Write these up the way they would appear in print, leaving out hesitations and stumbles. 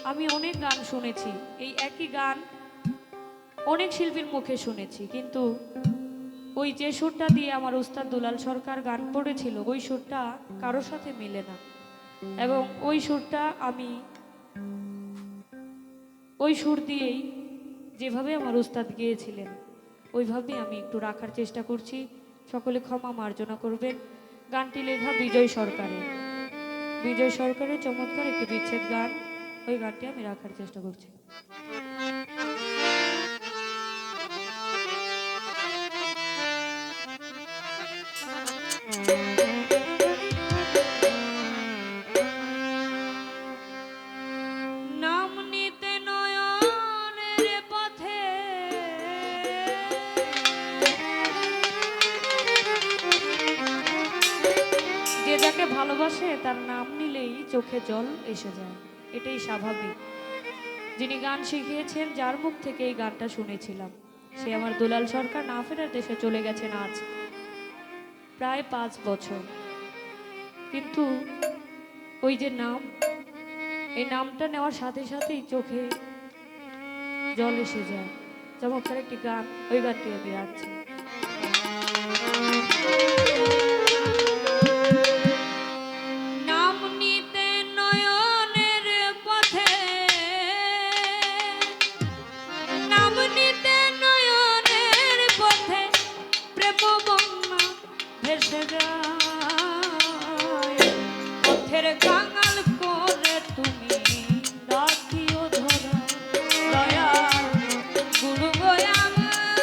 আমি অনেক গান শুনেছি, এই একই গান অনেক শিল্পীর মুখে শুনেছি, কিন্তু ওই যে সুরটা দিয়ে আমার উস্তাদ দুলাল সরকার গান পড়েছিল ওই সুরটা কারোর সাথে মিলে না। এবং ওই সুরটা আমি ওই সুর দিয়েই যেভাবে আমার উস্তাদ গিয়েছিলেন ওইভাবেই আমি একটু রাখার চেষ্টা করছি। সকলে ক্ষমা মার্জনা করবেন। গানটি লেখা বিজয় সরকারের চমৎকার একটি বিচ্ছেদ গান। ওই গানটি আমি রাখার চেষ্টা করছি। নাম নিতে নয়নের পথে যে যাকে ভালোবাসে তার নাম নিলেই চোখে জল এসে যায়, এটাই স্বাভাবিক। যিনি গান শিখিয়েছেন, যার মুখ থেকে এই গানটা শুনেছিলাম, সে আমার দুলাল সরকার না ফেরার দেশে চলে গেছেন আজ প্রায় 5 বছর। কিন্তু ওই যে নাম, এই নামটা নেওয়ার সাথে সাথেই চোখে জল এসে যায়। চমৎকার একটি গান, ওই গানটি আমি রাখছি। নাম নিতে নয়নের পথে, নাম নিতে নয়নের পথে প্রেম বন্যা ভেসে যায়। পথের কাঙাল করে তুমি রাখিও ধরা, দয়াল গুরু গো আমার।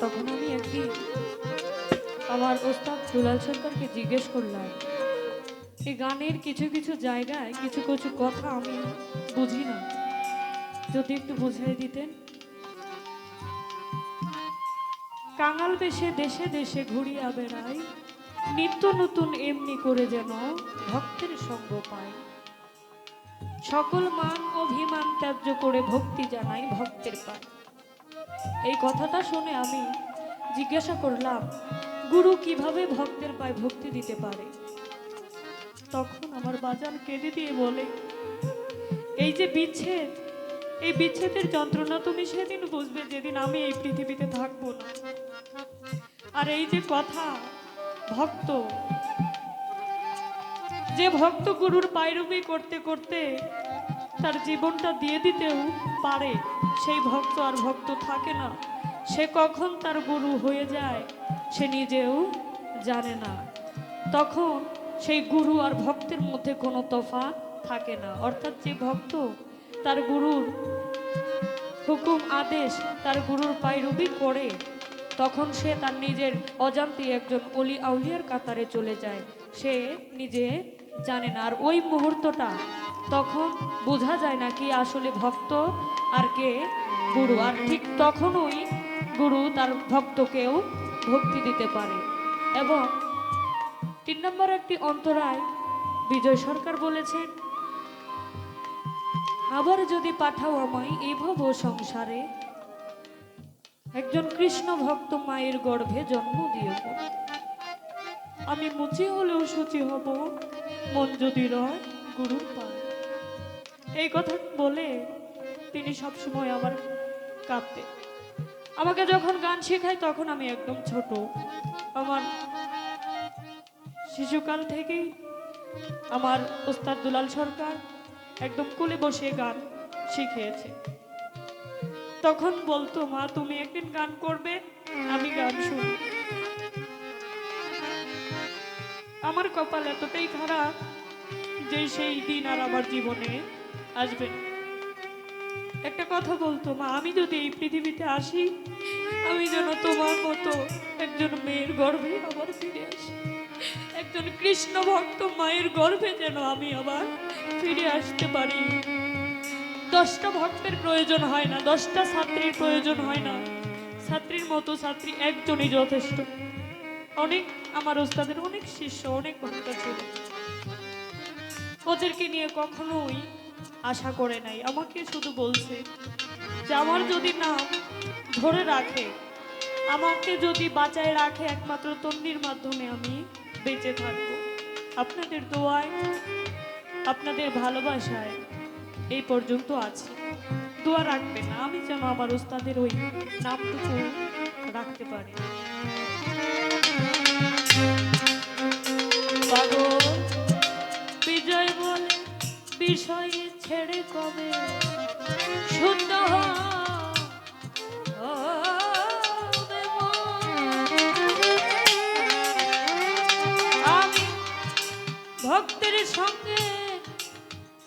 তখন আমি একদিন আমার ওস্তাদ দুলাল সরকারকে জিজ্ঞেস করলাম, এই গানের কিছু কিছু জায়গায় কিছু কিছু কথা আমি বুঝি না, যদি একটু বুঝিয়ে দিতেন। কাঙাল বেশে দেশে দেশে ঘুরিয়া বেড়াই, নিত্য নতুন এমনি করে যেন ভক্তের সঙ্গ পাই, সকল মান অভিমান ত্যায্য করে ভক্তি জানাই ভক্তের পাই। এই কথাটা শুনে আমি জিজ্ঞাসা করলাম, গুরু কিভাবে ভক্তের পায়ে ভক্তি দিতে পারে? তখন আমার বাজান কেঁদে দিয়ে বলে, এই যে বিচ্ছেদ, এই বিচ্ছেদের যন্ত্রণা তুমি সেদিন বুঝবে যেদিন আমি এই পৃথিবীতে থাকবো না। আর এই যে কথা, ভক্ত, যে ভক্ত গুরুর পায়রবি করতে করতে তার জীবনটা দিয়ে দিতেও পারে, সেই ভক্ত আর ভক্ত থাকে না। সে কখন তার গুরু হয়ে যায় সে নিজেও জানে না। তখন সেই গুরু আর ভক্তের মধ্যে কোনো তফাৎ থাকে না। অর্থাৎ যে ভক্ত তার গুরুর হুকুম আদেশ, তার গুরুর পায়রবি করে, তখন সে তার নিজের অজান্তে একজন অলি আউলিয়ার কাতারে চলে যায়, সে নিজে জানে না। আর ওই মুহূর্তটা তখন বোঝা যায় না কি আসলে ভক্ত আর কে গুরু। আর ঠিক তখনই গুরু তার ভক্তকেও ভক্তি দিতে পারে। এবং 3 নম্বর একটি অন্তরায় বিজয় সরকার বলেছেন, আবার যদি পাঠাও আমায় এই ভব সংসারে, একজন কৃষ্ণ ভক্ত মায়ের গর্ভে জন্ম দিও, আমি মুচি হলেও সূচি হব, মন যদি রয় গুরুর পায়। এই কথা বলে তিনি সবসময় আমার কাঁদতে। আমাকে যখন গান শেখায় তখন আমি একদম ছোট, আমার শিশুকাল থেকেই আমার ওস্তাদ দুলাল সরকার একদম কোলে বসে গান শিখিয়েছে। তখন বলতো, মা তুমি একদিন গান করবে, আমি গান শুনব। আমার কপাল এতটাই খারাপ যে সেই দিন আর আমার জীবনে আসবে না। একটা কথা বলতো, মা আমি যদি এই পৃথিবীতে আসি, আমি যেন তোমার মতো একজন মেয়ের গর্ভে আবার ফিরে আসি, একজন কৃষ্ণ ভক্ত মায়ের গর্ভে যেন আমি আবার ফিরে আসতে পারি। 10টা ভক্তের প্রয়োজন হয় না, 10টা ছাত্রীর প্রয়োজন হয় না, ছাত্রীর মতো ছাত্রী একজনই যথেষ্ট। অনেক আমার ওস্তাদের অনেক শিষ্য, অনেক ভক্ত ছিল, ওদেরকে নিয়ে কখনোই আশা করে নাই। আমাকে শুধু বলছে যে আমার যদি নাম ধরে রাখে, আমাকে যদি বাঁচায় রাখে, একমাত্র তন্নির মাধ্যমে আমি বেঁচে থাকবো। আপনাদের দোয়ায়, আপনাদের ভালোবাসায় এই পর্যন্ত আছি। দোয়া রাখবেন না, আমি যেন আমার ওস্তাদের ওই নামটুকু রাখতে পারি। পাগল বিজয় বলে বিষয়ে ছেড়ে কবে শুদ্ধ আমি ভক্তের সঙ্গে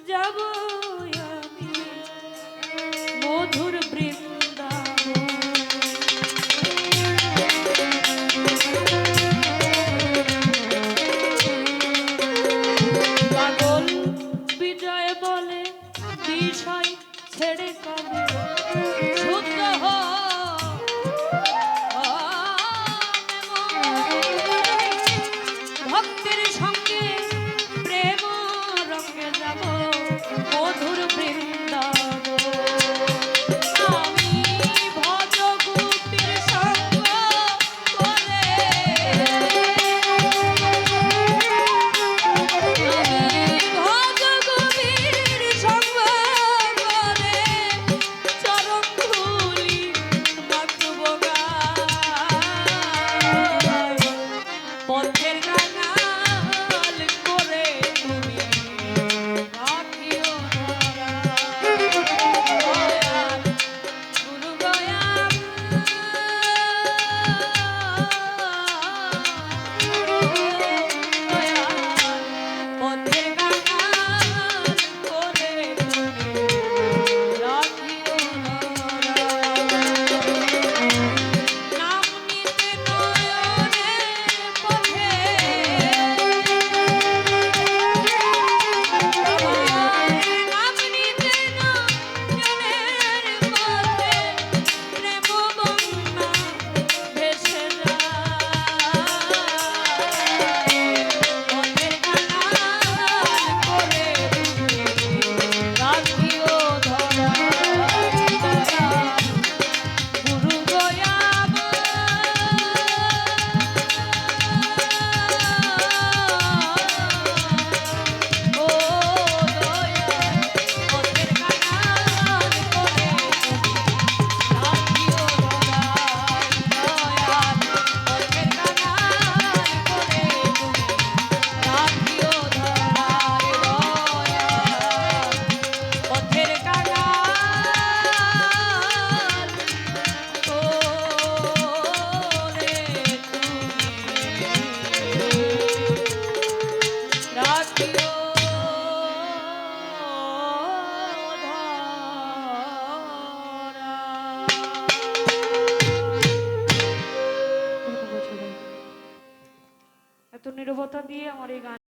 যাব, আমি মধুর বৃন্দাবন। পাগল বিজয় বল নীরবতা দিয়ে আমার এই গান